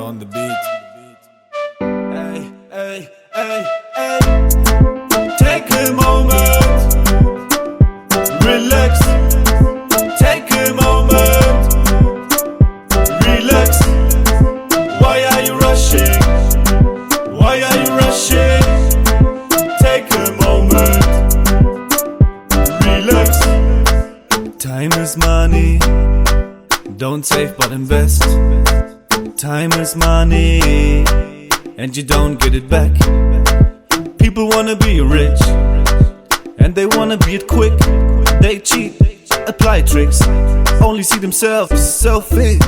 on the beat. Hey, hey, hey, hey. Take a moment, relax. Take a moment, relax. Why are you rushing? Why are you rushing? Take a moment, relax. Time is money. Don't save but invest. Time is money, and you don't get it back. People wanna be rich, and they wanna be it quick. They cheat, apply tricks, only see themselves selfie.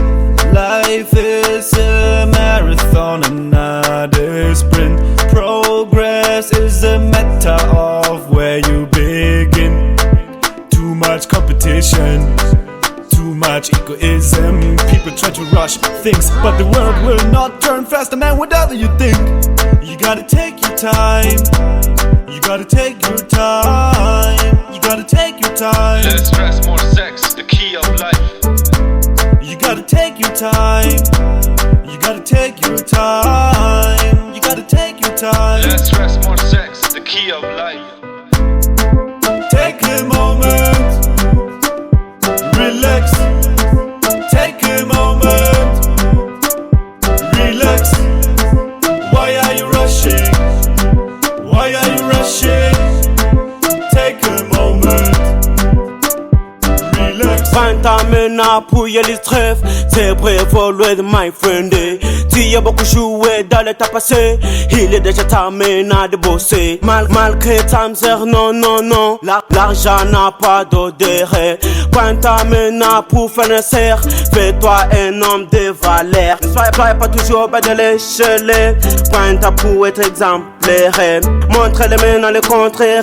Life is a marathon and not a sprint. Progress is a matter of where you begin. Too much competition, too much egoism. People try to rush things, but the world will not turn faster, man, whatever you think. You gotta take your time. You gotta take your time. You gotta take your time. Less stress, more sex, the key of life. You gotta take your time. You gotta take your time. You gotta take your time. Less stress, more sex, the key of life. Take a moment, relax. Take a moment, relax. Why are you rushing? Why are you rushing? Take a moment, relax. Pantamena pour y aller trèfle, c'est vrai, follow my friend. Tu as beaucoup joué dans le temps passé, il est déjà terminé de bosser. Malgré ta misère, non, non, non, l'argent n'a pas d'odeur. Pantamena pour faire un cerf, fais-toi un homme de valeur. Ne soyez pas toujours bas de l'échelle, Panta pour être exemplaire. Montre les mains dans le contraire,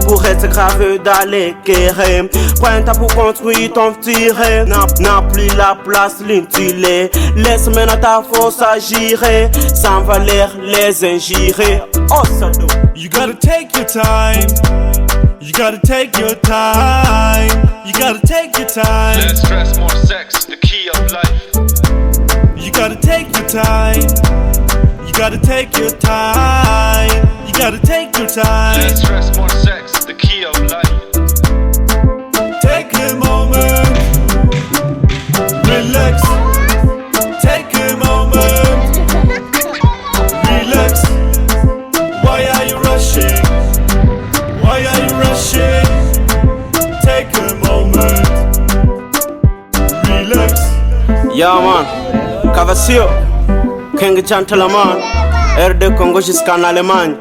pour être grave dans les guerres. Panta pour construire ton tir, n'a plus la place l'intitulé. Laisse maintenant ta force agir, sans valeur les injurier. Oh, sado. You gotta take your time. You gotta take your time. You gotta take your time. Less stress, more sex, the key of life. You gotta take your time. You gotta take your time. You gotta take your time. Less stress, more sex, the key of life. Take a moment, relax. Take a moment, relax. Why are you rushing? Why are you rushing? Take a moment, relax. Yeah, man. Cavassio, King Gentleman, RD Congo jusqu'en Allemagne.